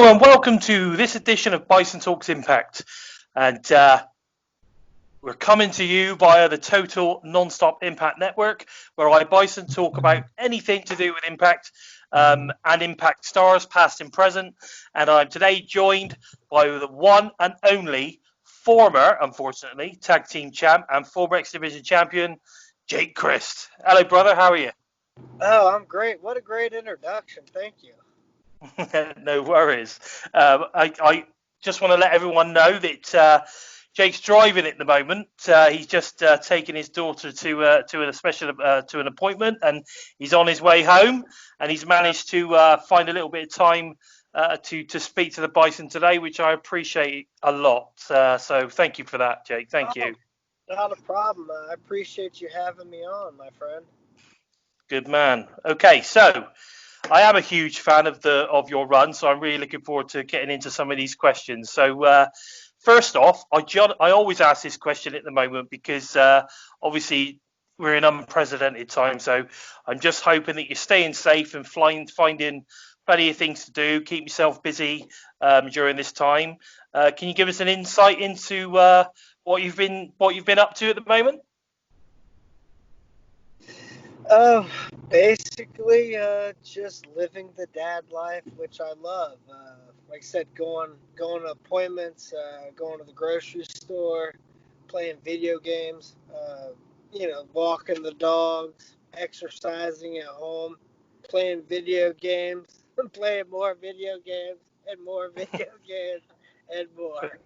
and welcome to this edition of Bison Talks IMPACT. And we're coming to you via the Total Nonstop Impact Network, where I, Bison, talk about anything to do with Impact and Impact stars, past and present. And I'm today joined by the one and only former, unfortunately, tag team champ and former X Division champion, Jake Crist. Hello, brother. How are you? Oh, I'm great. What a great introduction. Thank you. No worries. I just want to let everyone know that Jake's driving at the moment. He's just taken his daughter to an appointment, and he's on his way home. And he's managed to find a little bit of time to speak to the Bison today, which I appreciate a lot. So thank you for that, Jake. Thank you. Not a problem. I appreciate you having me on, my friend. Good man. Okay, so I am a huge fan of your run, so I'm really looking forward to getting into some of these questions. So first off, I always ask this question at the moment because obviously we're in unprecedented times. So I'm just hoping that you're staying safe and finding plenty of things to do. Keep yourself busy during this time. Can you give us an insight into what you've been up to at the moment? Basically, just living the dad life, which I love. Like I said, going to appointments, going to the grocery store, playing video games, walking the dogs, exercising at home, playing video games, playing more video games, and more video games, and more.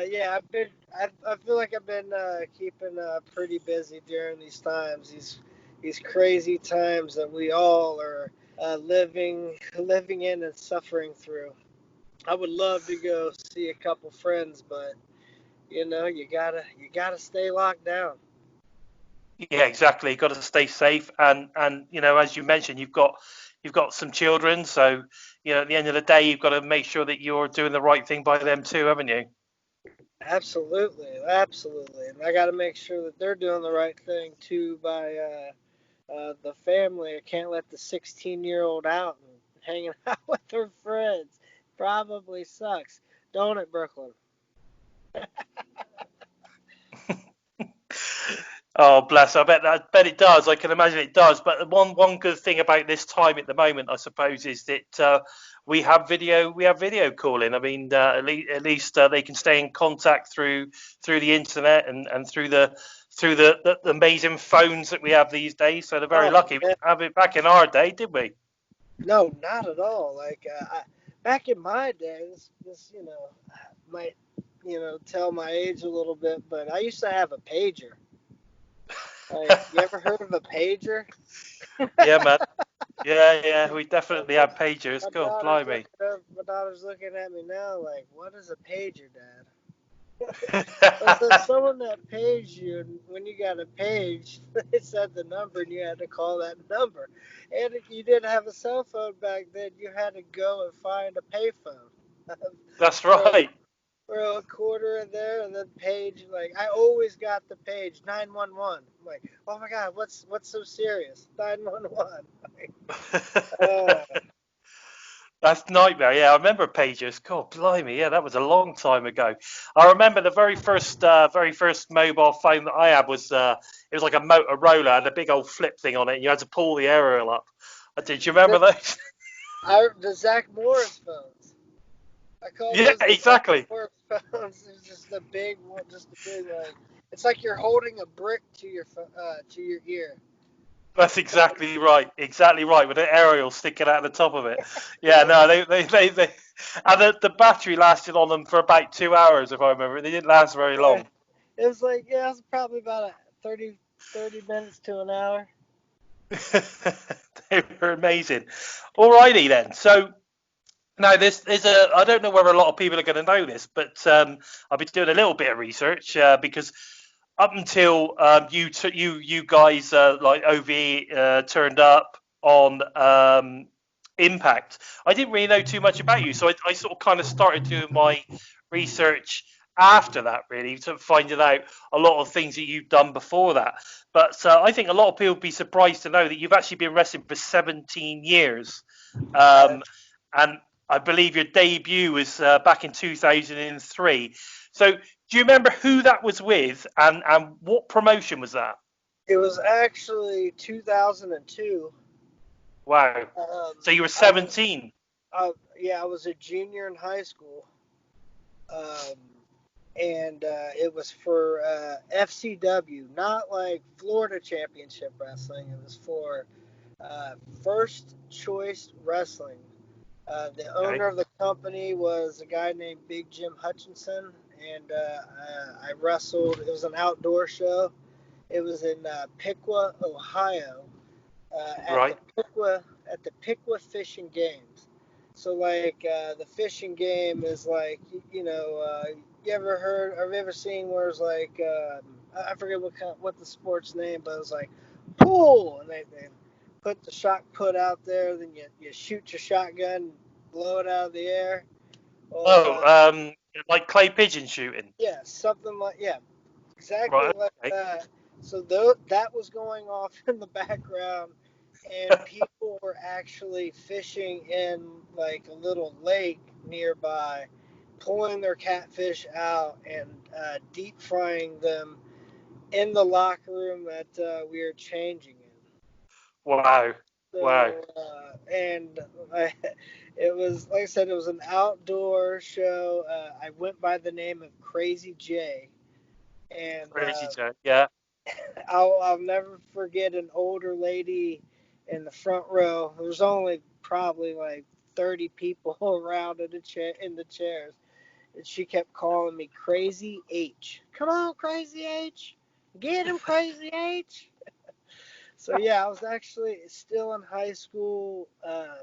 Yeah, I feel like I've been keeping pretty busy during these times. These crazy times that we all are living in and suffering through. I would love to go see a couple friends, but you gotta stay locked down. Yeah, exactly. Got to stay safe, and as you mentioned, you've got some children, so at the end of the day, you've got to make sure that you're doing the right thing by them too, haven't you? Absolutely, and I got to make sure that they're doing the right thing too by the family. I can't let the 16-year-old out and hanging out with her friends. Probably sucks, don't it, Brooklyn? Oh, bless! I bet it does. I can imagine it does. But one good thing about this time at the moment, I suppose, is that we have video calling. I mean, at least they can stay in contact through the internet and through the amazing phones that we have these days. So they're very lucky. We didn't have it back in our day, did we? No, not at all. Like back in my day, this might tell my age a little bit, but I used to have a pager. Like, you ever heard of a pager? Yeah, man. Yeah, we definitely have pagers. God, blimey. My daughter's looking at me now like, what is a pager, Dad? But there's someone that paged you, and when you got a page, they said the number, and you had to call that number. And if you didn't have a cell phone back then, you had to go and find a payphone. That's right. Throw a quarter in there and then page. Like, I always got the page 911. I'm like, oh my God, what's so serious? 911. That's nightmare. Yeah, I remember pagers. God, blimey. Yeah, that was a long time ago. I remember the very first mobile phone that I had was it was like a Motorola and a big old flip thing on it. And you had to pull the aerial up. Did you remember those? The Zach Morris phones. I call those exactly. Zach Morris phones. It's just a big one, like, it's like you're holding a brick to your ear. That's exactly right, with an aerial sticking out the top of it. Yeah, no, they and the battery lasted on them for about 2 hours, if I remember. They didn't last very long. It was like, it was probably about 30 minutes to an hour. They were amazing. Alrighty then, so now this is I don't know whether a lot of people are going to know this, but I've been doing a little bit of research because up until you guys like OVE turned up on Impact, I didn't really know too much about you. So I sort of kind of started doing my research after that, really, to finding out a lot of things that you've done before that. But I think a lot of people would be surprised to know that you've actually been wrestling for 17 years. And I believe your debut was back in 2003. So do you remember who that was with, and what promotion was that? It was actually 2002. Wow. So you were I was, 17. yeah, I was a junior in high school, um, and it was for FCW, not like Florida Championship Wrestling. It was for First Choice Wrestling. The Okay. owner of the company was a guy named Big Jim Hutchinson, and I wrestled. It was an outdoor show. It was in Piqua, Ohio, Right. at the Piqua Fishing Games. So like the fishing game is like you ever heard or have you ever seen where it's like I forget what the sport's name, but it was like pool, and they put the shot put out there, then you shoot your shotgun, blow it out of the air. Well, Oh, like clay pigeon shooting. yeah, something like yeah, exactly Right. like Okay. that. So that was going off in the background, and people were actually fishing in like a little lake nearby, pulling their catfish out and deep frying them in the locker room that we were changing in. Wow. Wow. So, it was, like I said, it was an outdoor show. I went by the name of Crazy J. And Crazy Jack. Yeah. I'll never forget an older lady in the front row. There's only probably like 30 people around in the chairs. And she kept calling me Crazy H. Come on, Crazy H. Get him, Crazy H. So yeah, I was actually still in high school,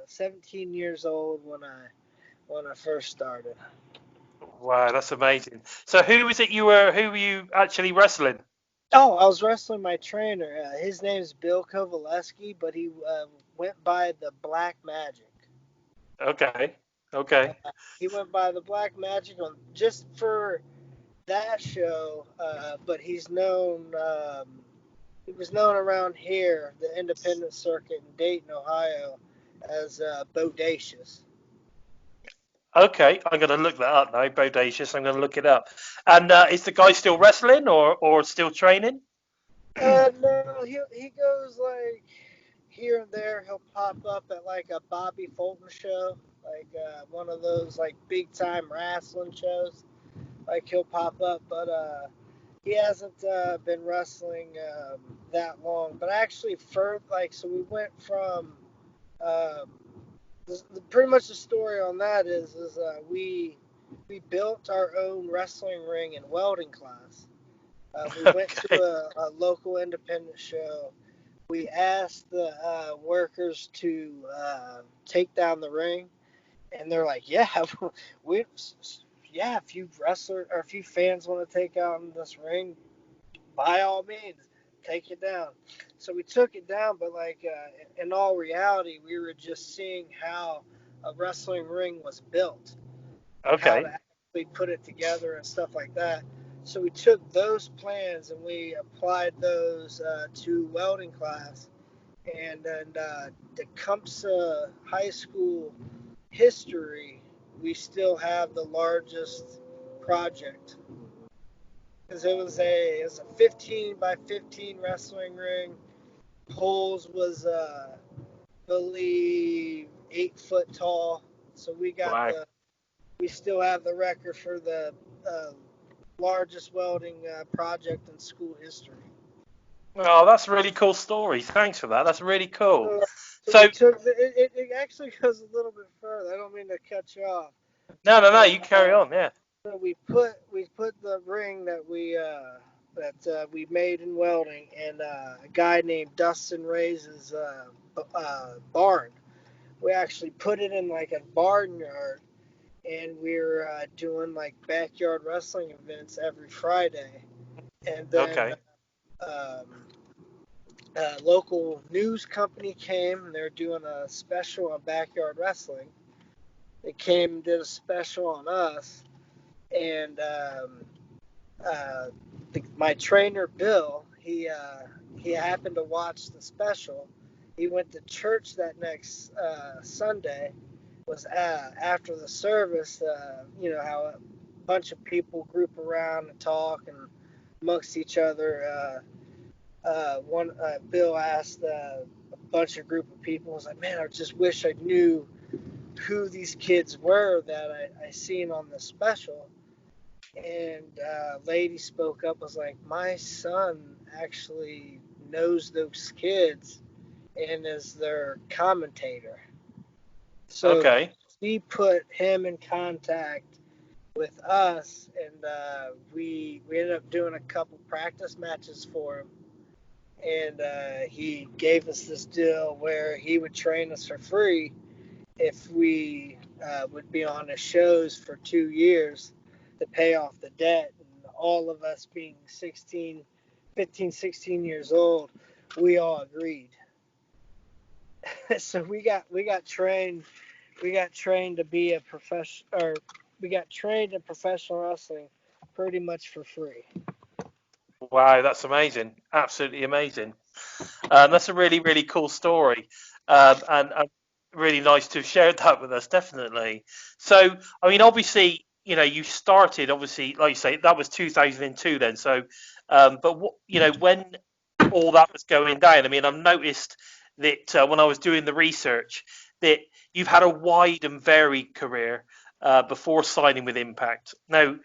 17 years old when I first started. Wow, that's amazing. So who were you actually wrestling? Oh, I was wrestling my trainer. His name's Bill Kovaleski, but he went by the Black Magic. Okay. Okay. He went by the Black Magic on just for that show, but he's known. He was known around here, the independent circuit in Dayton, Ohio, as Bodacious. Okay, I'm going to look that up now. Bodacious. I'm going to look it up. And is the guy still wrestling or still training? No, he goes like here and there. He'll pop up at like a Bobby Fulton show, like one of those like big time wrestling shows. Like he'll pop up, but he hasn't been wrestling that long. But actually, for like, so we went from um, pretty much the story on that is we built our own wrestling ring and welding class. We went to Okay. a local independent show. We asked the workers to take down the ring, and they're like, "Yeah, we, yeah, if you wrestler or if you fans want to take out this ring, by all means, take it down." So we took it down, but like in all reality, we were just seeing how a wrestling ring was built and how to Okay. actually put it together and stuff like that. So we took those plans and we applied those to welding class, and then Tecumseh High School history, we still have the largest project because it was a 15 by 15 wrestling ring. Poles was believe 8 foot tall. So Wow. we still have the record for the uh, largest welding project in school history. Oh, that's a really cool story. Thanks for that. That's really cool. So, so So we took it actually goes a little bit further. I don't mean to cut you off. no, no, no. So, You carry on. Yeah. so we put the ring that we made in welding in a guy named Dustin Ray's barn. We actually put it in like a barnyard, and we're doing like backyard wrestling events every Friday. And then Okay. um, a local news company came, and they're doing a special on backyard wrestling. They came and did a special on us, and my trainer Bill, he happened to watch the special. He went to church that next Sunday, was after the service, you know, how a bunch of people group around and talk and amongst each other. Bill asked a bunch of group of people, was like, man, I just wish I knew who these kids were that I seen on the special. And lady spoke up, was like, my son actually knows those kids and is their commentator. So Okay. she put him in contact with us, and we ended up doing a couple practice matches for him. And he gave us this deal where he would train us for free if we would be on his shows for 2 years to pay off the debt. And all of us being 15, 16 years old, we all agreed. So we got trained to be a professional, or we got trained in professional wrestling pretty much for free. Wow, that's amazing. Absolutely amazing. That's a really, really cool story. And really nice to have shared that with us, definitely. So, I mean, obviously, you know, you started, obviously, like you say, that was 2002 then. So, but, you know, when all that was going down, I mean, I've noticed that when I was doing the research, that you've had a wide and varied career before signing with Impact. Now,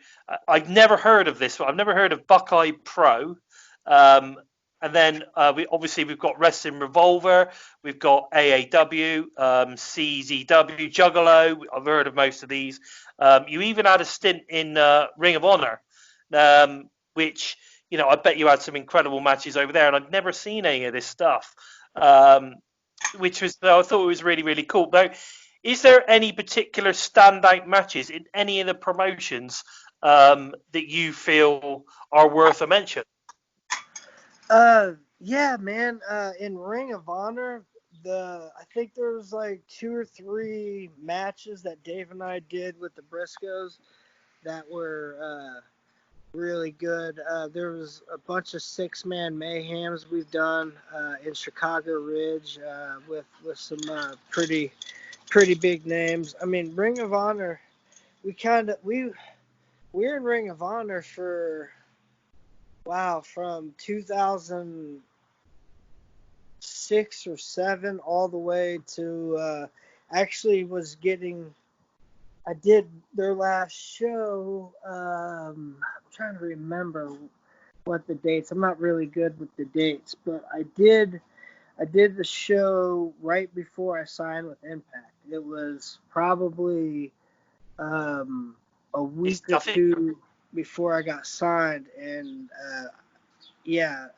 I've never heard of this, but I've never heard of Buckeye Pro. Um, and then we've got Wrestling Revolver, we've got AAW, CZW, Juggalo. I've heard of most of these. You even had a stint in Ring of Honor, which, you know, I bet you had some incredible matches over there, and I'd never seen any of this stuff, which was, I thought it was really, really cool. Now, is there any particular standout matches in any of the promotions that you feel are worth a mention? Yeah, man. In Ring of Honor, I think there was like 2 or 3 matches that Dave and I did with the Briscoes that were really good. There was a bunch of 6-man mayhems we've done in Chicago Ridge with some pretty big names. I mean, Ring of Honor, we're in Ring of Honor for, wow, from 2006 or 7 all the way to actually I did their last show. I'm trying to remember what the dates. I'm not really good with the dates, but I did the show right before I signed with Impact. It was probably a week or two before I got signed, and yeah,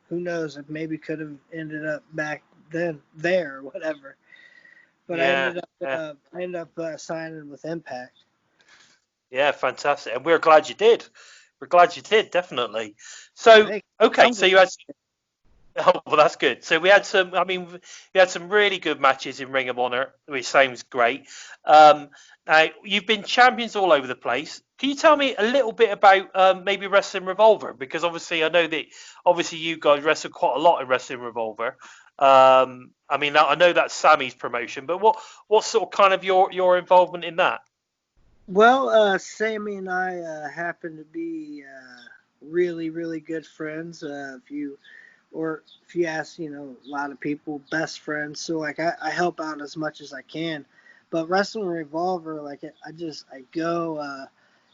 who knows? I maybe could have ended up back then there or whatever. But Yeah, I ended up signing with Impact. yeah, fantastic, and we're glad you did. We're glad you did, definitely. So, okay, so you had. Oh, well, that's good. So we had some. I mean, we had some really good matches in Ring of Honor, which sounds great. Now you've been champions all over the place. Can you tell me a little bit about maybe Wrestling Revolver? Because obviously, I know that obviously you guys wrestled quite a lot in Wrestling Revolver. I mean, I know that's Sami's promotion, but what sort of kind of your involvement in that? Well, Sami and I happen to be really, really good friends. If you ask, you know, a lot of people, best friends. So like I help out as much as I can. But Wrestling Revolver, like I go.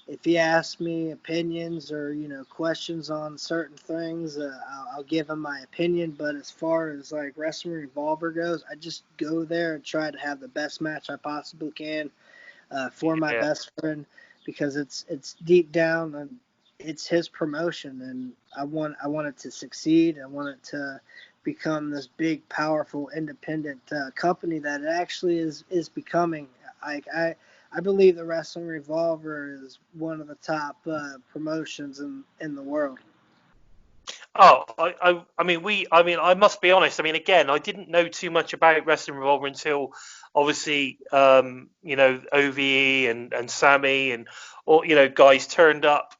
If you ask me opinions or, you know, questions on certain things, I'll give them my opinion. But as far as like Wrestling Revolver goes, I just go there and try to have the best match I possibly can for my Yeah. best friend, because it's deep down and it's his promotion, and I want it to succeed. I want it to become this big, powerful, independent company that it actually is becoming. I believe the Wrestling Revolver is one of the top promotions in the world. Oh, I mean, I must be honest. I mean, again, I didn't know too much about Wrestling Revolver until obviously, you know, OVE and Sami and all, you know, guys turned up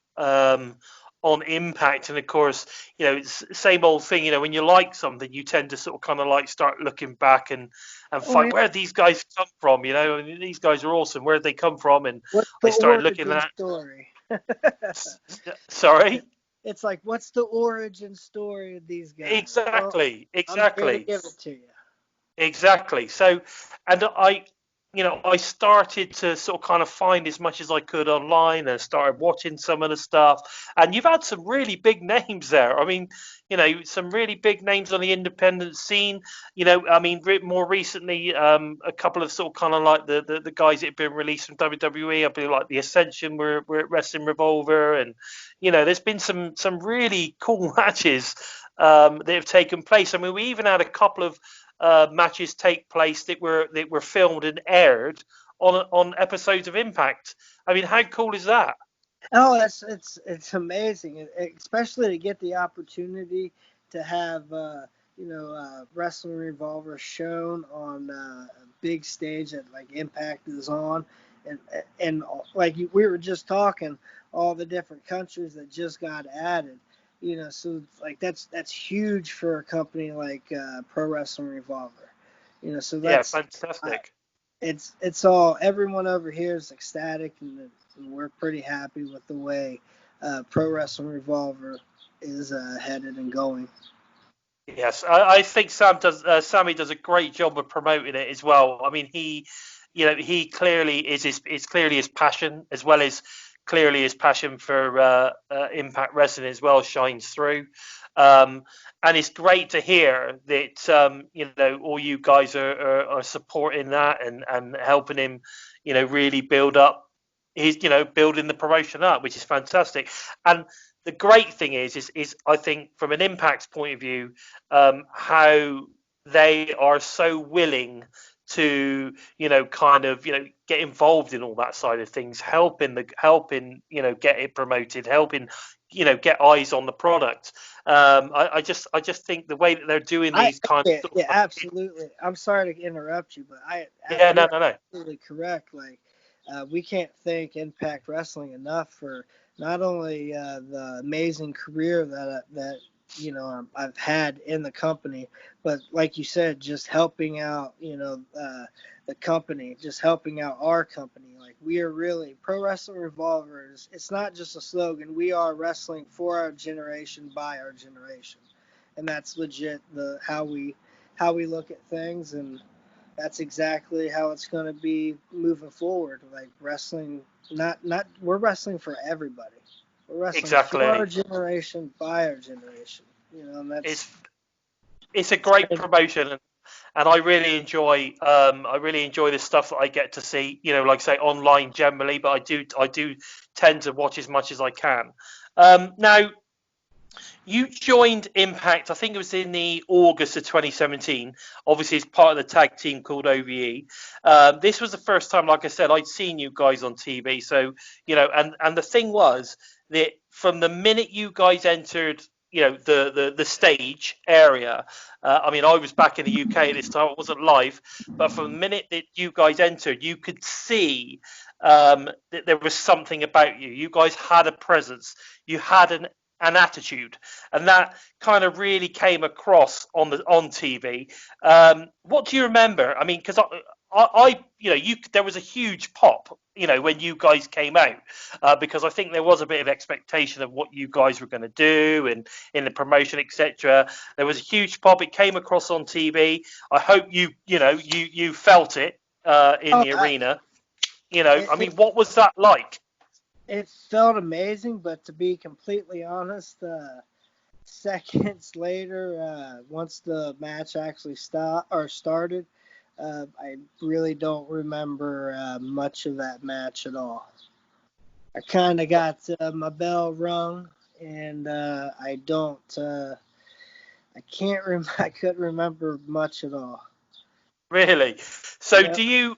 on Impact, and of course, it's the same old thing. When you like something, you tend to sort of kind of like start looking back and Oh, find yeah. where these guys come from. And these guys are awesome. Where did they come from? And What's I the started looking origin at. story? Sorry. It's like, what's the origin story of these guys? Well, Exactly. I'm here to Exactly. give it to you. Exactly. So, and I started to sort of kind of find as much as I could online and started watching some of the stuff. And you've had some really big names there. I mean, some really big names on the independent scene. I mean, more recently, a couple of sort of kind of like the guys that have been released from WWE. I believe like the Ascension were at Wrestling Revolver, and there's been some really cool matches that have taken place. I mean, we even had a couple of matches take place that were filmed and aired on episodes of Impact. I mean, how cool is that? Oh, it's amazing, especially to get the opportunity to have Wrestling Revolver shown on a big stage that like Impact is on, and like we were just talking, all the different countries that just got added. So like that's huge for a company like Pro Wrestling Revolver. So Yeah, that's fantastic. it's all everyone over here is ecstatic, and we're pretty happy with the way Pro Wrestling Revolver is headed and going. Yes, I think Sami does a great job of promoting it as well. I mean, he clearly is clearly his passion, as well as clearly his passion for Impact Wrestling as well shines through. Um, and it's great to hear that all you guys are supporting that and helping him, really build up his, building the promotion up, which is fantastic. And the great thing is I think from an Impact's point of view, how they are so willing to kind of get involved in all that side of things, helping get it promoted, helping get eyes on the product. I just think the way that they're doing these kind Yeah, of yeah, absolutely. I'm sorry to interrupt you, but yeah, you're no. absolutely correct. Like, we can't thank Impact Wrestling enough for not only the amazing career that I've had in the company, but like you said, just helping out the company, just helping out our company. Like, we are really Pro Wrestling Revolvers. It's not just a slogan. We are wrestling for our generation by our generation, and that's legit how we look at things, and that's exactly how it's going to be moving forward. Like, wrestling, not we're wrestling for everybody. We're wrestling for our Exactly. generation by our generation. And It's it's a great promotion, and I really enjoy the stuff that I get to see. Like I say, online generally, but I do tend to watch as much as I can. Now, you joined Impact, I think it was in the August of 2017. Obviously, it's part of the tag team called OVE. This was the first time, like I said, I'd seen you guys on TV. So, and the thing was that from the minute you guys entered, the stage area. I mean, I was back in the UK at this time. I wasn't live, but from the minute that you guys entered, you could see that there was something about you. You guys had a presence. You had an attitude, and that kind of really came across on TV. What do you remember? I mean, because there was a huge pop, when you guys came out, because I think there was a bit of expectation of what you guys were going to do and in the promotion, etc. There was a huge pop. It came across on TV. I hope you felt it in oh, the I, arena. it, I it mean, what was that like? it felt amazing, but to be completely honest, seconds later, once the match actually started, I really don't remember much of that match at all. I kind of got my bell rung, and I don't. I can't I couldn't remember much at all. Really? So Yeah. do you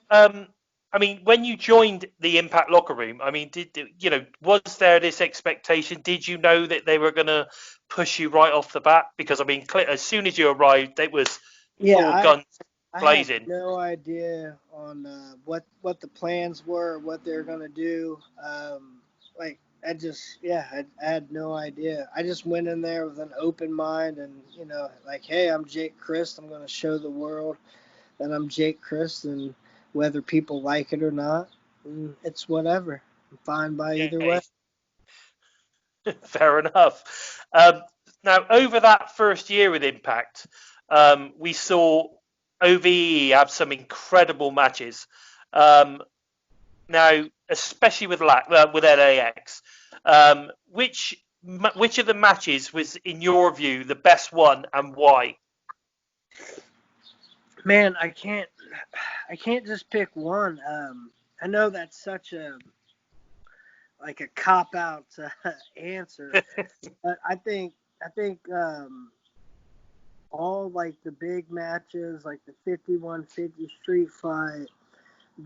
I mean, when you joined the Impact locker room, I mean, was there this expectation? Did you know that they were going to push you right off the bat? Because I mean, as soon as you arrived, it was Yeah, full guns I had blazing. no idea on what the plans were, what they were gonna do. Like I had no idea. I just went in there with an open mind and, like, hey, I'm Jake Crist. I'm going to show the world that I'm Jake Crist, and whether people like it or not, it's whatever. I'm fine by either way. Fair enough. Now, over that first year with Impact, we saw OVE have some incredible matches. Now, especially with LAX, which of the matches was, in your view, the best one, and why? Man, I can't just pick one. I know that's such a cop out answer, but I think all like the big matches, like the 5150 street fight,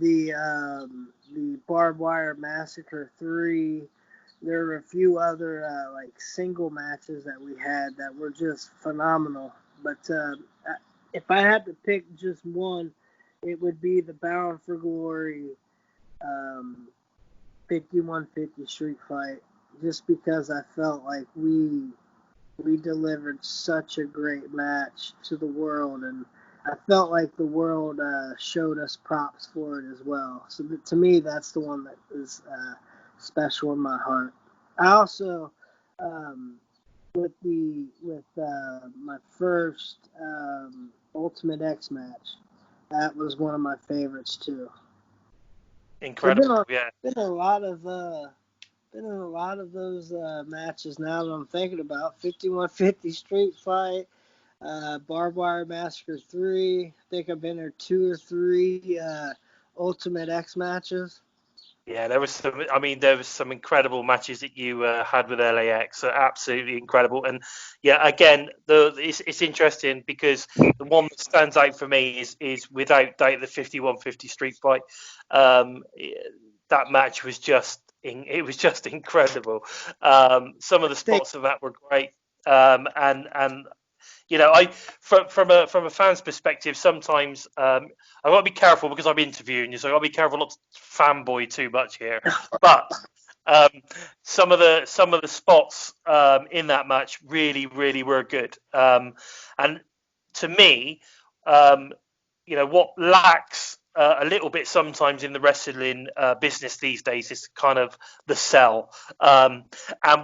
the barbed wire massacre 3. There were a few other like single matches that we had that were just phenomenal. But if I had to pick just one, it would be the Bound for Glory 5150 street fight, just because I felt like we delivered such a great match to the world, and I felt like the world showed us props for it as well. So to me, that's the one that is special in my heart. I also, with my first Ultimate X match, that was one of my favorites too. Incredible, Been a lot of those matches now that I'm thinking about. 5150 street fight, barbed wire massacre 3. I think I've been there 2 or 3 Ultimate X matches. Yeah, there was some incredible matches that you had with LAX. Absolutely incredible. And yeah, again, it's interesting because the one that stands out for me is without doubt the 5150 street fight. That match was just incredible. Some of the spots of that were great. And from a fan's perspective, sometimes I've got to be careful because I'm interviewing you, so I've got to be careful not to fanboy too much here. But some of the spots in that match really, really were good. And to me, what lacks a little bit sometimes in the wrestling business these days is kind of the sell. And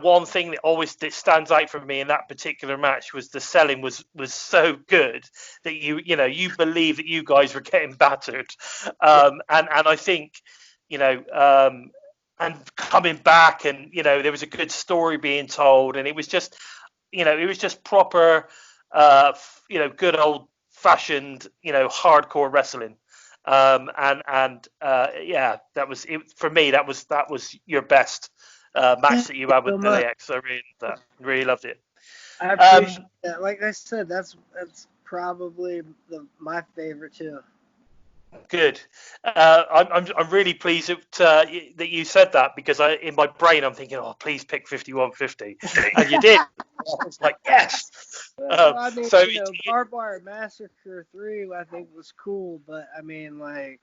one thing that stands out for me in that particular match was the selling was so good that you believe that you guys were getting battered. And I think and coming back, and there was a good story being told, and it was just proper good old fashioned hardcore wrestling. That was it for me. That was your best match that you had with the LAX. I really loved it. I appreciate that. Like I said, that's probably my favorite too. Good. I'm really pleased that you said that, because in my brain I'm thinking, oh, please pick 5150, and you did. I was like, yes. I mean, Barbed Wire Massacre 3, I think was cool, but I mean, like,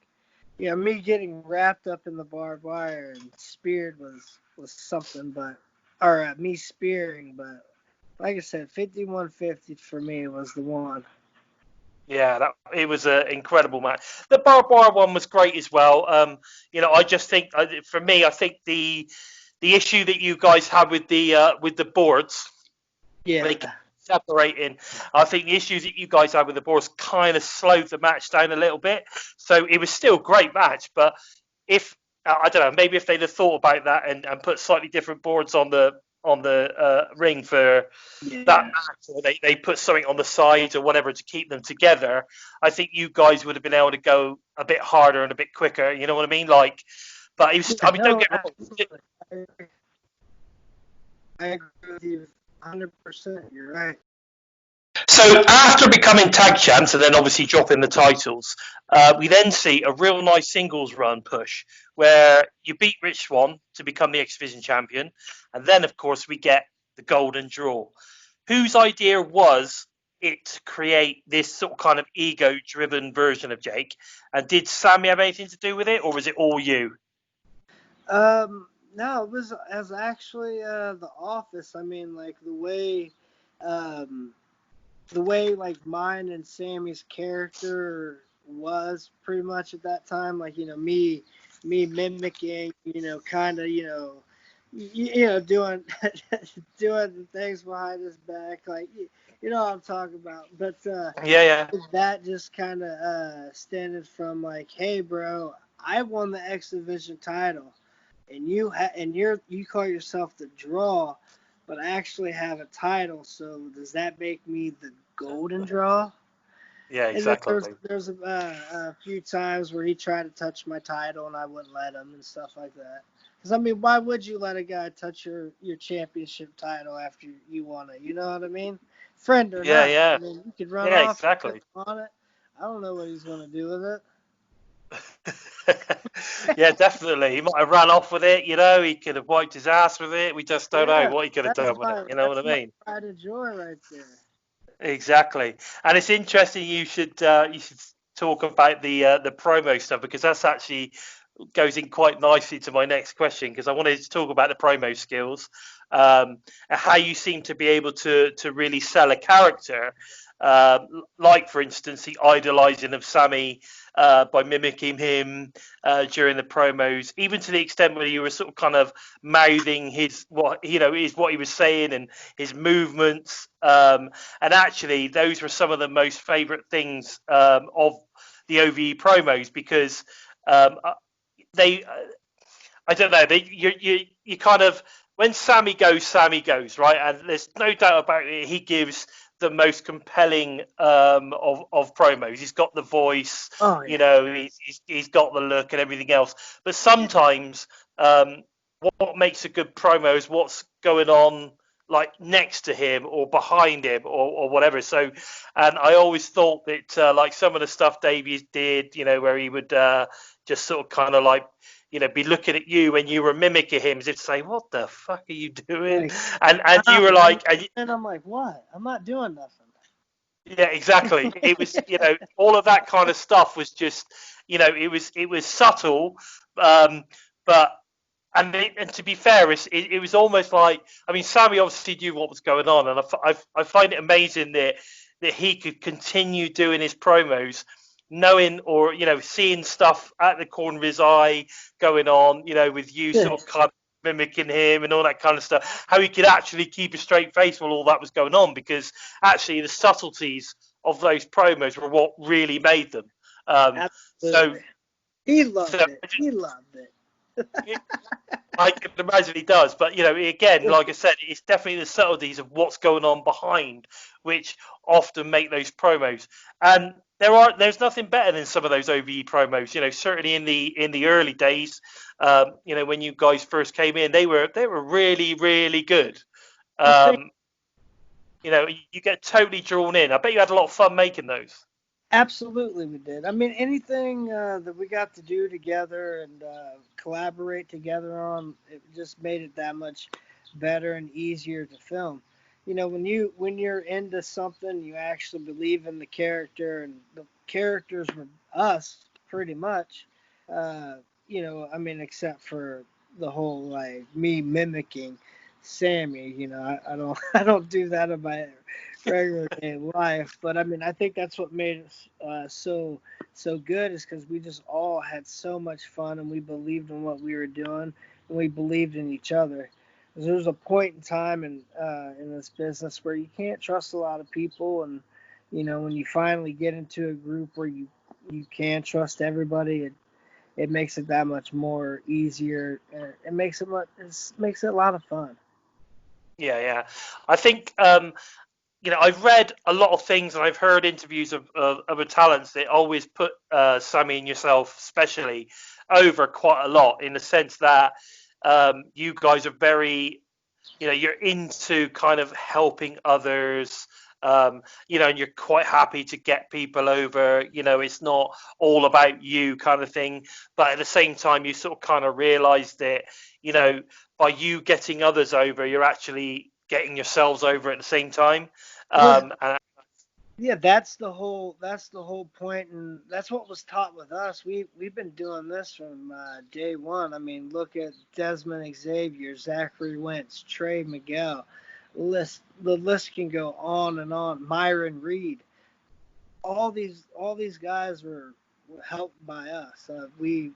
me getting wrapped up in the barbed wire and speared was something, or me spearing, but like I said, 5150 for me was the one. Yeah, it was an incredible match. The barbed wire one was great as well. I just think, for me, I think the issue that you guys had with the boards, like separating, I think the issues that you guys had with the boards kind of slowed the match down a little bit. So it was still a great match, but if I don't know, maybe if they'd have thought about that and put slightly different boards on the ring for that match, or they put something on the sides or whatever to keep them together, I think you guys would have been able to go a bit harder and a bit quicker. You know what I mean? Like, but it was, don't get me wrong. I agree with you 100%. You're right. So after becoming tag champs and then obviously dropping the titles, we then see a real nice singles run push where you beat Rich Swann to become the X Division champion, and then of course we get the Golden Draw. Whose idea was it to create this sort of kind of ego-driven version of Jake? And did Sami have anything to do with it, or was it all you? No, it was actually The Office. I mean, like um, the way like mine and Sammy's character was pretty much at that time. Like me mimicking, kind of, doing doing the things behind his back, like you know what I'm talking about. But Yeah, yeah. that just kind of stemmed from like, hey, bro, I won the X Division title, and you call yourself the Draw, but I actually have a title. So does that make me the Golden Draw? Yeah, And then exactly. there's a few times where he tried to touch my title and I wouldn't let him and stuff like that. Because I mean, why would you let a guy touch your championship title after you won it? You know what I mean? Friend or Yeah, not. yeah. I mean, you could run Yeah, off exactly. on it. I don't know what he's gonna do with it. Yeah, definitely. He might have ran off with it, you know, he could have wiped his ass with it. We just don't know Yeah, what he could have done with it, you know what I that's my mean? pride and joy right there. Exactly. And it's interesting you should talk about the promo stuff because that's actually goes in quite nicely to my next question because I wanted to talk about the promo skills, and how you seem to be able to really sell a character, like for instance the idolizing of Sami, by mimicking him during the promos, even to the extent where you were sort of kind of mouthing his what he was saying and his movements, and actually those were some of the most favorite things of the OVE promos because um, they I don't know they you kind of when Sami goes right, and there's no doubt about it, he gives the most compelling of promos. He's got the voice, Oh you yeah. know, he's got the look and everything else. But sometimes what makes a good promo is what's going on like next to him or behind him or whatever. So, and I always thought that like some of the stuff Davies did, you know, where he would just sort of kind of like, you know, be looking at you when you were mimicking him as if to say, "What the fuck are you doing?" Like, And you stop, were man. like, And I'm like, what? I'm not doing nothing. yeah, exactly. It was, you know, all of that kind of stuff was just, you know, it was subtle, but and to be fair, it was almost like, I mean, Sami obviously knew what was going on, and I find it amazing that he could continue doing his promos, knowing or you know seeing stuff at the corner of his eye going on, you know, with you sort of kind of mimicking him and all that kind of stuff. How he could actually keep a straight face while all that was going on, because actually the subtleties of those promos were what really made them. So Absolutely. He so loved it. He loved it. I can imagine he does, but you know, again, like I said, it's definitely the subtleties of what's going on behind, which often make those promos. And there's nothing better than some of those OVE promos. You know, certainly in the early days, you know, when you guys first came in, they were really good. I think Um, you know, you get totally drawn in. I bet you had a lot of fun making those. absolutely we did. I mean, anything that we got to do together and collaborate together on, it just made it that much better and easier to film. You know, when you're into something, you actually believe in the character, and the characters were us pretty much. Uh, I mean, except for the whole like me mimicking Sammy. I don't I don't do that in my regular day life. But I mean, I think that's what made us so good is because we just all had so much fun and we believed in what we were doing and we believed in each other. There's a point in time in this business where you can't trust a lot of people, and when you finally get into a group where you can trust everybody, it makes it that much more easier. It makes it a lot of fun. Yeah, yeah. I think you know, I've read a lot of things and I've heard interviews of other talents that always put Sami and yourself, especially, over quite a lot in the sense that you guys are very, you know, you're into kind of helping others. You know, and you're quite happy to get people over. You know, it's not all about you kind of thing. But at the same time, you sort of kind of realize that, you know, by you getting others over, you're actually getting yourselves over at the same time. Yeah, And Yeah, that's the whole point, and that's what was taught with us. We've been doing this from day one. I mean, look at Desmond Xavier, Zachary Wentz, Trey Miguel. The list can go on and on. Myron Reed. All these guys were helped by us. We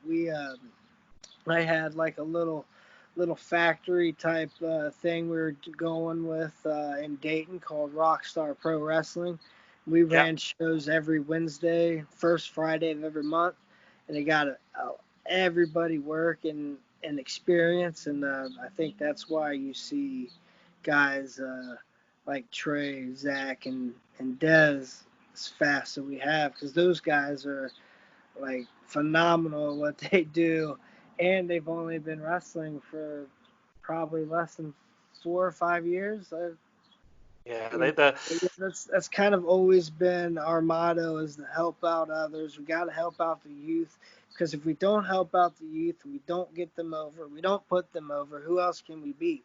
I had like a little factory type thing we were going with in Dayton called Rockstar Pro Wrestling. We Yeah. ran shows every Wednesday, first Friday of every month, and it got everybody work and experience. And I think that's why you see guys like Trey, Zach, and Dez as fast as we have, because those guys are like phenomenal at what they do, and they've only been wrestling for probably less than 4 or 5 years. Yeah. You know, that's kind of always been our motto, is to help out others. We got to help out the youth, because if we don't help out the youth, we don't get them over. We don't put them over. Who else can we beat?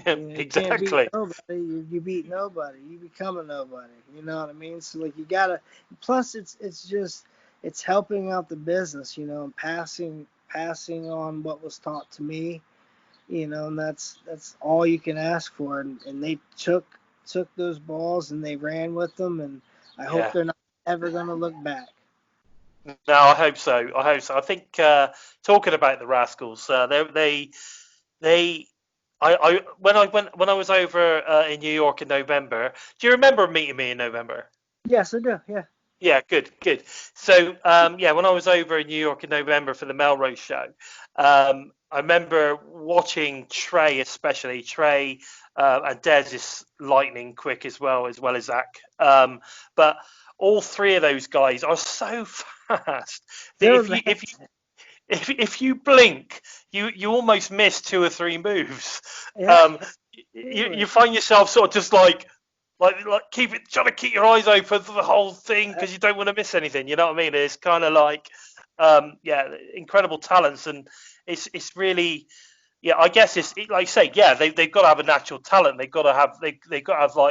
You know, you can't beat Exactly. nobody. You beat nobody. You become a nobody. You know what I mean? So like you gotta. Plus, it's helping out the business. You know, and passing on what was taught to me. You know, and that's all you can ask for. And they took those balls and they ran with them. And I hope Yeah. they're not ever gonna look back. No, I hope so. I hope so. I think talking about the Rascals, they when I was over in New York in November. Do you remember meeting me in November? Yes, I do. Yeah. Yeah, good, good. So, yeah, when I was over in New York in November for the Melrose show, I remember watching Trey, especially Trey, and Dez is lightning quick as well as Zach. But all three of those guys are so fast that They're if you blink, you almost miss two or three moves. yeah, Um, you absolutely. find yourself sort of just like trying to keep your eyes open for the whole thing because you don't want to miss anything. You know what I mean? It's kind of like, yeah, incredible talents, and it's really, yeah, I guess like you say, yeah, they've got to have a natural talent. They've got to have like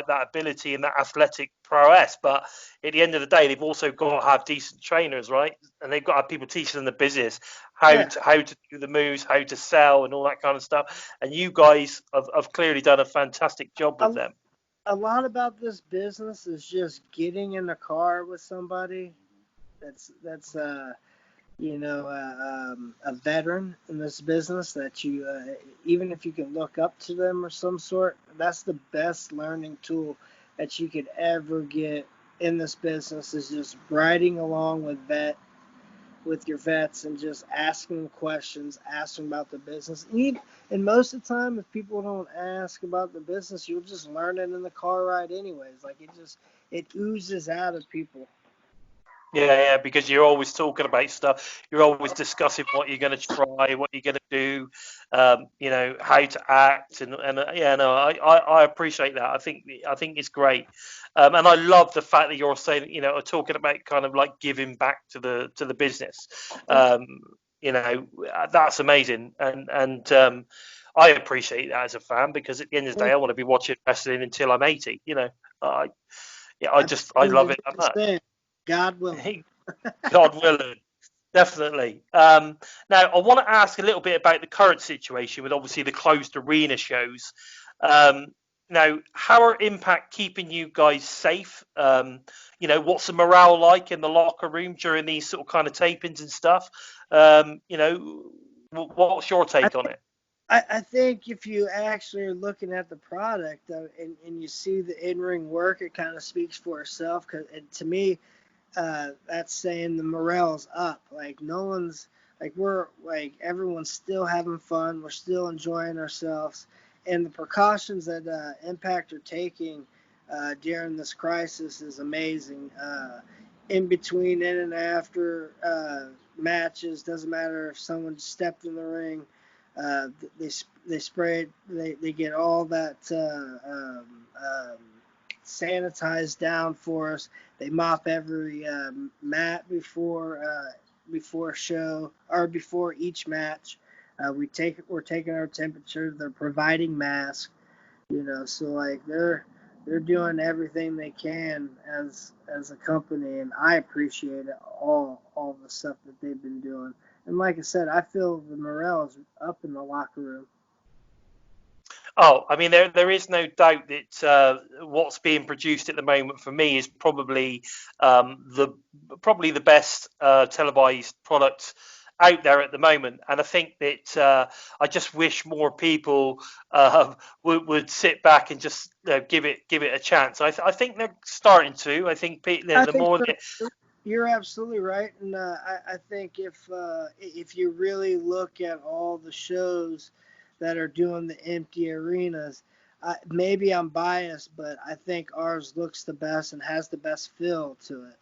that ability and that athletic prowess. But at the end of the day, they've also got to have decent trainers, right? And they've got to have people teaching them the business, Yeah. how to do the moves, how to sell, and all that kind of stuff. And you guys have clearly done a fantastic job with A, them. a lot about this business is just getting in the car with somebody that's a veteran in this business, that you even if you can look up to them or some sort, that's the best learning tool that you could ever get in this business, is just riding along with your vets and just asking them questions, asking about the business. And most of the time, if people don't ask about the business, you'll just learn it in the car ride anyways. Like it oozes out of people. Yeah, yeah, because you're always talking about stuff. You're always discussing what you're going to try, what you're going to do, how to act, and yeah, no, I appreciate that. I think it's great, and I love the fact that you're saying, talking about kind of like giving back to the business. Yeah. Um, that's amazing, and I appreciate that as a fan because at the end of the day, Thank I you. want to be watching wrestling until I'm 80. I yeah, I I believe love in it that the same. God willing. much. God willing, definitely. Now, I want to ask a little bit about the current situation with obviously the closed arena shows. Um, now, how are Impact keeping you guys safe? What's the morale like in the locker room during these sort of kind of tapings and stuff? What's your I take on it? I think if you actually are looking at the product and you see the in-ring work, it kind of speaks for itself. Cause to me, that's saying the morale's up. Like no one's we're like everyone's still having fun. We're still enjoying ourselves, and the precautions that Impact are taking during this crisis is amazing. In between, in and after matches, doesn't matter if someone stepped in the ring. Uh, they they spray it. They get all that sanitized down for us. They mop every mat before show or before each match. We're taking our temperature. They're providing masks. So like they're doing everything they can as a company, and I appreciate it, all the stuff that they've been doing. And like I said, I feel the morale is up in the locker room. Oh, I mean, there is no doubt that what's being produced at the moment for me is the probably the best televised product out there at the moment. And I think that I just wish more people would sit back and just give it a chance. I think they're starting to. I think I the think more so. that, You're absolutely right, and I think if you really look at all the shows that are doing the empty arenas, maybe I'm biased, but I think ours looks the best and has the best feel to it.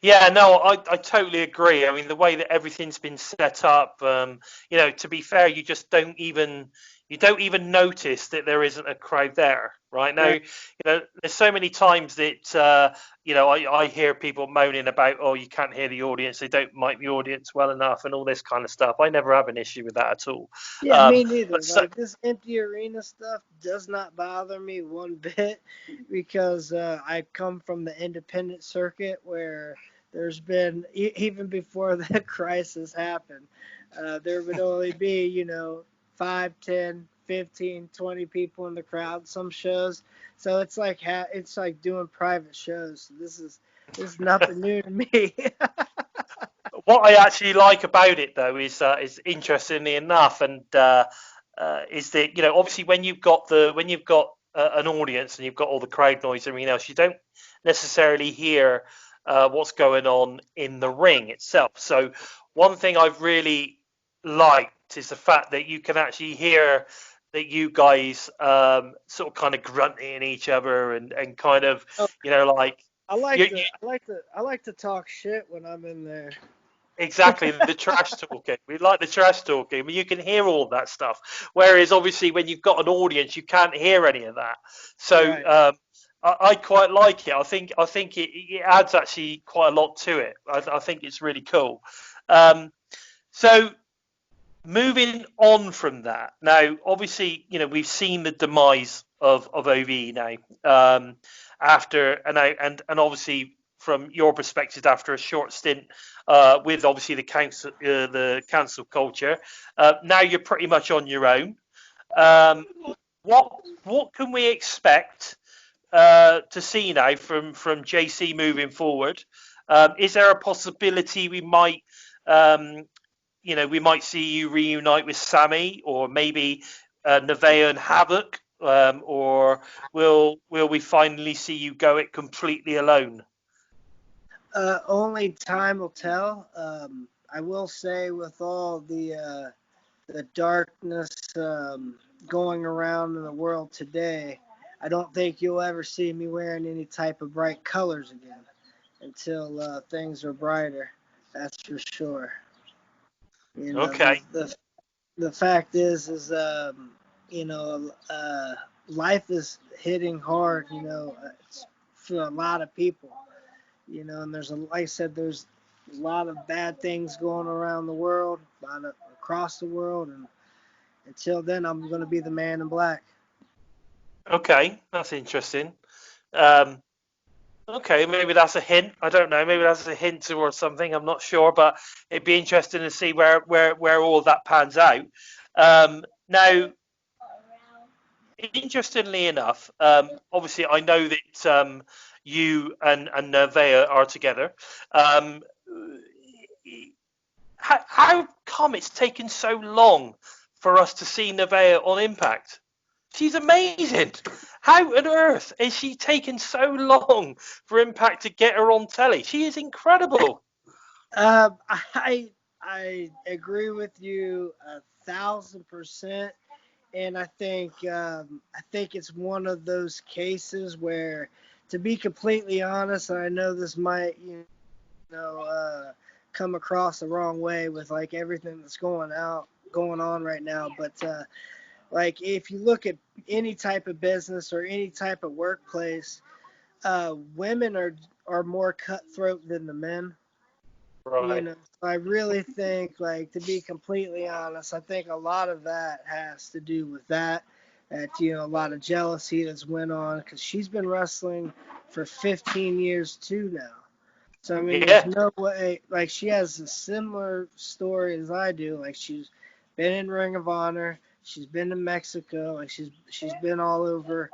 yeah, no, I totally agree. I mean, the way that everything's been set up, to be fair, you don't even notice that there isn't a crowd there, right? Now, Right. there's so many times that I hear people moaning about, oh, you can't hear the audience, they don't mic the audience well enough, and all this kind of stuff. I never have an issue with that at all. Yeah, me But neither. so, Like this empty arena stuff does not bother me one bit because I come from the independent circuit where there's been even before the crisis happened, there would only be 5, 10, 15, 20 people in the crowd. Some shows, so it's like it's like doing private shows. So this is nothing new to me. what I actually like about it, though, is interestingly enough, and is that obviously when you've got an audience and you've got all the crowd noise and everything else, you don't necessarily hear what's going on in the ring itself. So one thing I've really liked is the fact that you can actually hear that you guys sort of kind of grunting at each other and kind of like I like you to I like to talk shit when I'm in there. exactly, the trash talking. We like the trash talking. I mean, you can hear all of that stuff. Whereas, obviously, when you've got an audience, you can't hear any of that. So, Right. I quite like it. I think it adds actually quite a lot to it. I think it's really cool. Um, so, moving on from that, now, obviously, we've seen the demise of OVE now. After and obviously from your perspective, after a short stint with obviously the cancel culture, now you're pretty much on your own. Um, what can we expect to see now from JC moving forward? Is there a possibility um, we might see you reunite with Sami, or maybe Nevaeh and Havoc, or will we finally see you go it completely alone? Only time will tell. I will say, with all the darkness going around in the world today, I don't think you'll ever see me wearing any type of bright colors again until things are brighter. That's for sure. You know, Okay, the fact is you know, life is hitting hard. It's for a lot of people. And like I said, there's a lot of bad things going around the world, across the world, and until then, I'm going to be the man in black. okay, that's interesting. Um, okay, maybe that's a hint. I don't know. Maybe that's a hint towards something. I'm not sure, but it'd be interesting to see where all that pans out. Now, interestingly enough, obviously, I know that you and Nevaeh are together. Um, how come it's taken so long for us to see Nevaeh on Impact? She's amazing. How on earth is she taking so long for Impact to get her on telly? She is incredible. I agree with you 1,000%, and I think it's one of those cases where, to be completely honest, and I know this might know come across the wrong way with like everything that's going on right now, but like if you look at any type of business or any type of workplace, women are more cutthroat than the men. Right. So I really think, like, to be completely honest, I think a lot of that has to do with that. that a lot of jealousy that's went on, because she's been wrestling for 15 years too now. So I mean, there's no way. Like, she has a similar story as I do. Like, she's been in Ring of Honor, she's been to Mexico, like she's been all over.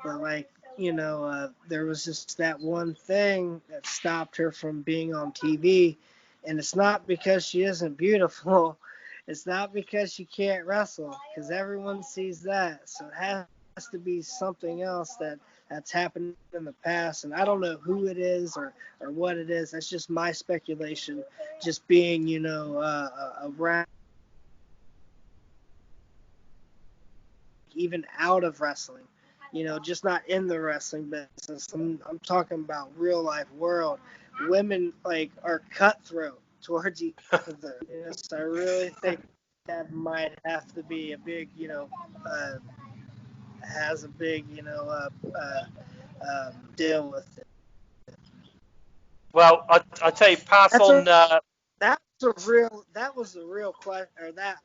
But like, there was just that one thing that stopped her from being on TV, and it's not because she isn't beautiful. It's not because she can't wrestle, because everyone sees that. So it has to be something else that's happened in the past, and I don't know who it is or what it is. That's just my speculation, just being, around, even out of wrestling, just not in the wrestling business. I'm talking about real life world. Women, like, are cutthroat towards each other. So I really think that might have to be a big, has a big, deal with it. Well, I tell you, pass on. That was a real question, or that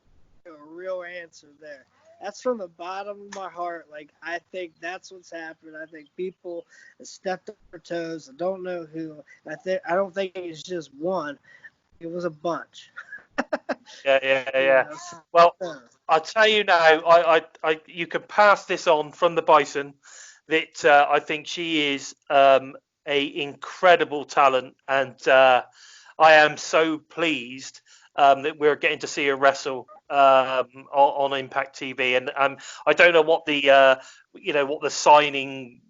a real answer there. That's from the bottom of my heart. Like, I think that's what's happened. I think people have stepped on their toes. I don't know who. I don't think it's just one. It was a bunch. Yeah. Well, I'll tell you now. You can pass this on from the Bison. That I think she is a incredible talent, and I am so pleased that we're getting to see her wrestle on Impact TV. And I don't know what the what the signing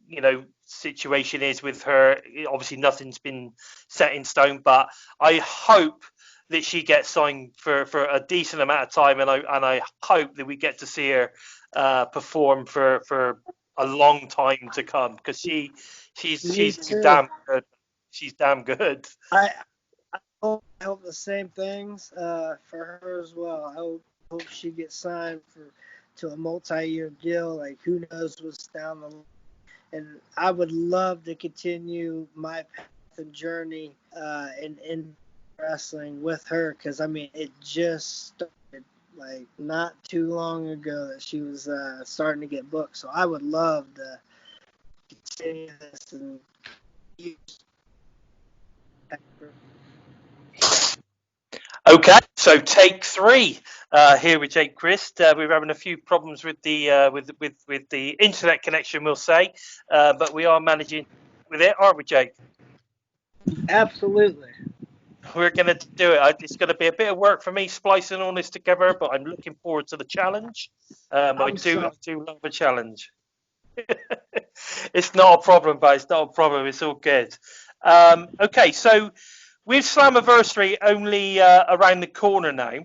situation is with her. Obviously, nothing's been set in stone, but I hope that she gets signed for a decent amount of time, and I hope that we get to see her perform for a long time to come, because she's damn good. She's damn good. I hope the same things for her as well. I hope she gets signed to a multi-year deal. Like, who knows what's down the line. And I would love to continue my path and journey in wrestling with her, because I mean, it just started like not too long ago that she was starting to get booked. So I would love to continue this and use. Okay, so take 3 here with Jake Crist. We're having a few problems with the with the internet connection, we'll say, but we are managing with it, aren't we, Jake? Absolutely. We're going to do it. It's going to be a bit of work for me splicing all this together, but I'm looking forward to the challenge. I do love a challenge. It's not a problem, but it's not a problem. It's all good. Okay, so with Slammiversary only around the corner now,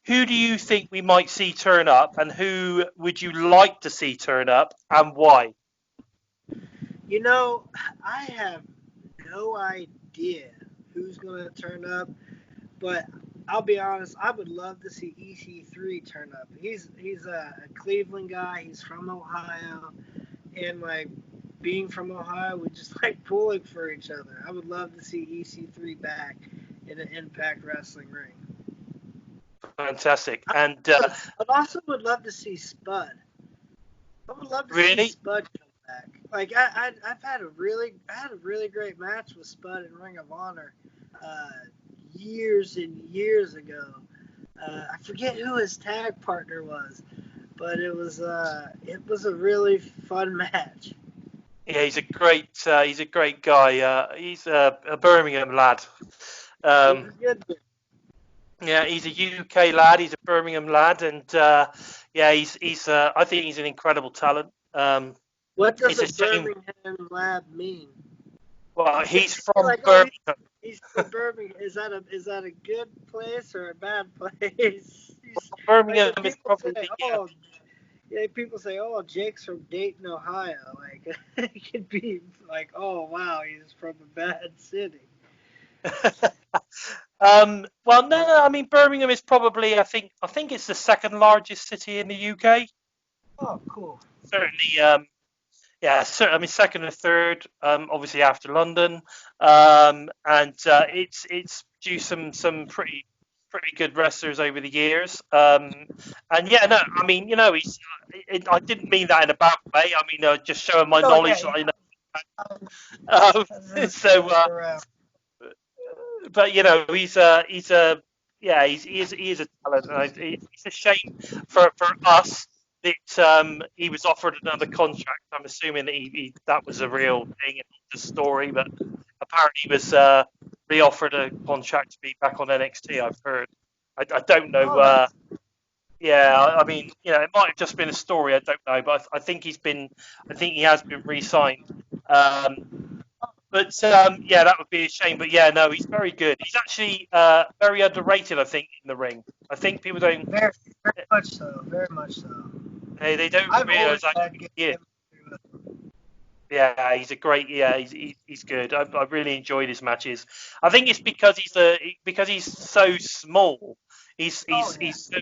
who do you think we might see turn up, and who would you like to see turn up, and why? I have no idea who's going to turn up, but I'll be honest, I would love to see EC3 turn up. He's a Cleveland guy. He's from Ohio, and like, being from Ohio, we just like pulling for each other. I would love to see EC3 back in an Impact Wrestling ring. Fantastic. And I also would love to see Spud. I would love to see Spud come back. Like, I've had a really great match with Spud in Ring of Honor years and years ago. I forget who his tag partner was, but it was a really fun match. Yeah, he's a great guy. He's a Birmingham lad. Yeah, he's a UK lad. He's a Birmingham lad, and he's. I think he's an incredible talent. What does a Birmingham lad mean? Well, he's from Birmingham. He's from Birmingham. Is that a good place or a bad place? Birmingham is probably. People say, "Oh, Jake's from Dayton, Ohio." Like, it could be like, "Oh, wow, he's from a bad city." Well, no. I mean, Birmingham is probably. I think it's the second largest city in the UK. Oh, cool. Certainly. I mean, second or third, obviously after London, and it's due some pretty pretty good wrestlers over the years. And yeah, no, I mean, you know, I didn't mean that in a bad way. I mean, just showing my Oh yeah, knowledge that I know. So, around. but you know, yeah, he is a talent. And it's a shame for us that he was offered another contract. I'm assuming that that was a real thing and not just a story, but apparently he was re-offered a contract to be back on NXT. I've heard. I don't know. Oh, that's Yeah, I mean, you know, it might have just been a story. I don't know, but I think I think he has been re-signed. But yeah, that would be a shame. But yeah, no, he's very good. He's actually very underrated, I think, in the ring. I think people don't. very, very much so. Very much so. They don't I've realise always that had good he is. chemistry with him. Yeah, he's a great. Yeah, he's good. I really enjoyed his matches. I think it's because because he's so small. He's Oh he's yeah.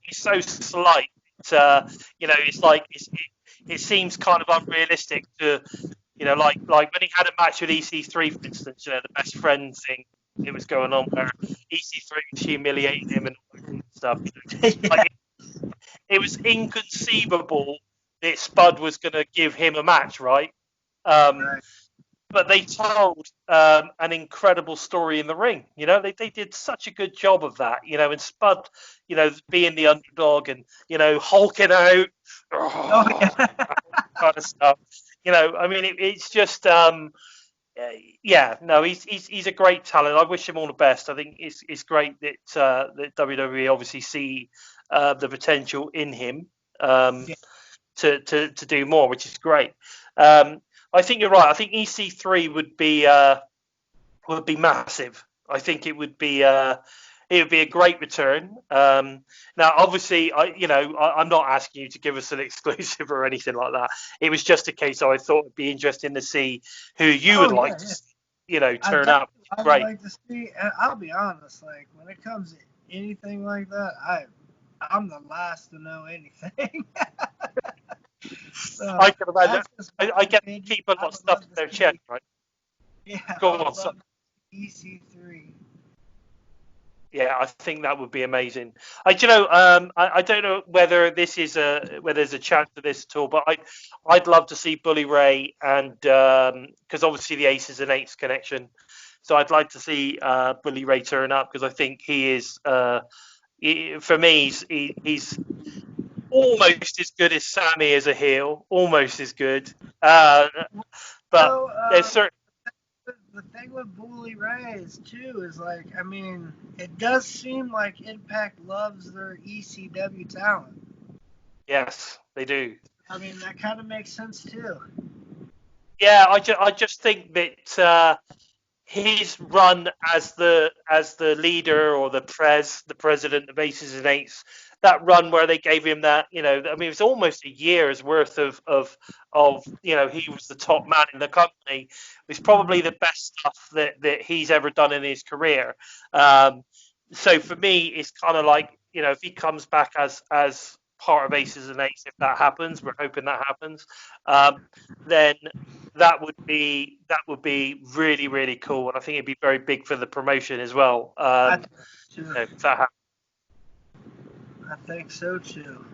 he's so slight. You know, it seems kind of unrealistic to, you know, like when he had a match with EC3, for instance. You know, the best friend thing it was going on where EC3 was humiliating him and all that kind of stuff. Yeah. Like it was inconceivable that Spud was going to give him a match, right? Right. But they told an incredible story in the ring. You know, they did such a good job of that. You know, and Spud, you know, being the underdog and, you know, hulking out, Oh yeah. kind of stuff. You know, I mean, it's just, yeah, no, he's a great talent. I wish him all the best. I think it's great that that WWE obviously see the potential in him Yeah. to do more, which is great. I think you're right. I think EC3 would be massive. I think it would be a great return. Now, obviously, I'm not asking you to give us an exclusive or anything like that. It was just a case I thought it'd be interesting to see who you would Oh like yeah. to, Yeah. turn up. I would Great. like to see. And I'll be honest. Like when it comes to anything like that, I'm the last to know anything. So I can imagine. that's just I my get opinion. keep a lot I of would stuff love in to their see. chest, right? Yeah, Go I would on, son. love EC3. Yeah, I think that would be amazing. I don't know whether whether there's a chance for this at all, but I'd love to see Bully Ray and because obviously the Aces and Eights connection, so I'd like to see Bully Ray turn up because I think he is for me he's almost as good as Sammy as a heel, almost as good. But So there's certain the thing with Bully Ray is too is like I mean it does seem like Impact loves their ECW talent. yes they do. I mean that kind of makes sense too. Yeah, I just think that his run as the leader or the president of Aces and Eights, that run where they gave him that, you know, I mean, it was almost a year's worth of you know, he was the top man in the company. It was probably the best stuff that he's ever done in his career. So for me, it's kind of like, you know, if he comes back as part of Aces and Eights, if that happens, we're hoping that happens, then that would be really really cool, and I think it'd be very big for the promotion as well. I think so You too. know, if that happens, I think so too.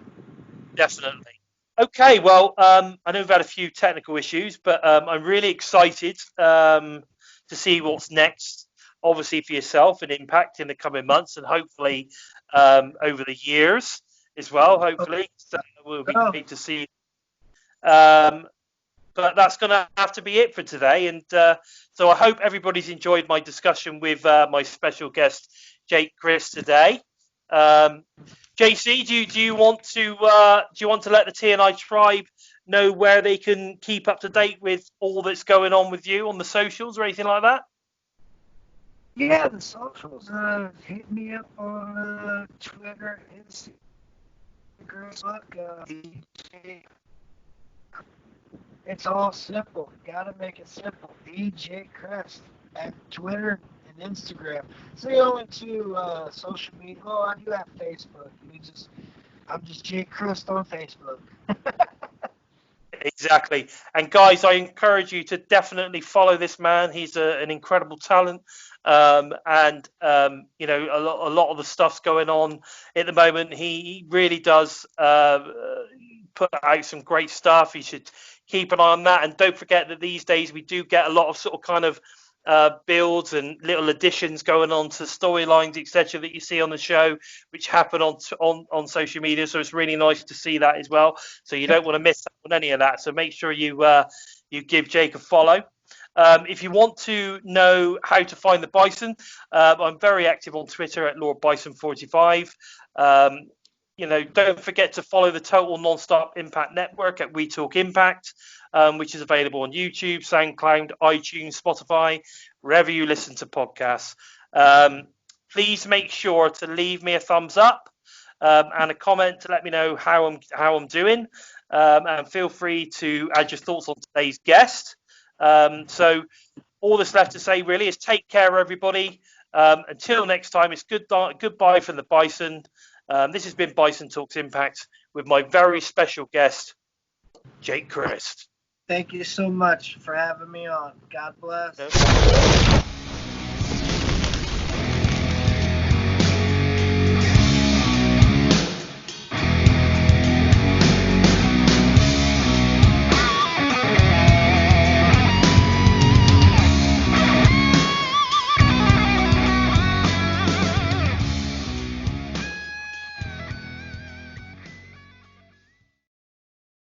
definitely. Okay, well, I know we've had a few technical issues, but I'm really excited to see what's next. Obviously, for yourself and Impact in the coming months, and hopefully over the years as well. Hopefully, so it will be Oh, great to see. Um, but that's going to have to be it for today. And so I hope everybody's enjoyed my discussion with my special guest, Jake Crist, today. JC, do you want to let the TNI tribe know where they can keep up to date with all that's going on with you on the socials or anything like that? yeah, the socials. Hit me up on Twitter, Instagram, Facebook. It's all simple. Gotta make it simple. DJ Crist at Twitter and Instagram. It's the only two social media. Oh, I do have Facebook. I'm just Jake Crist on Facebook. Exactly. And guys, I encourage you to definitely follow this man. He's an incredible talent. You know, a lot of the stuff's going on at the moment. He really does put out some great stuff. You should keep an eye on that. And don't forget that these days we do get a lot of sort of kind of builds and little additions going on to storylines, etc., that you see on the show, which happen on social media. So it's really nice to see that as well. So you don't want to miss out on any of that. So make sure you give Jake a follow. If you want to know how to find the Bison, I'm very active on Twitter at Lord Bison 45. You know, don't forget to follow the Total Nonstop Impact Network at We Talk Impact, which is available on YouTube, SoundCloud, iTunes, Spotify, wherever you listen to podcasts. Please make sure to leave me a thumbs up and a comment to let me know how I'm doing. And feel free to add your thoughts on today's guest. So all that's left to say really is take care, everybody. Until next time, it's goodbye from the Bison. This has been Bison Talks Impact with my very special guest, Jake Crist. Thank you so much for having me on. God bless. No.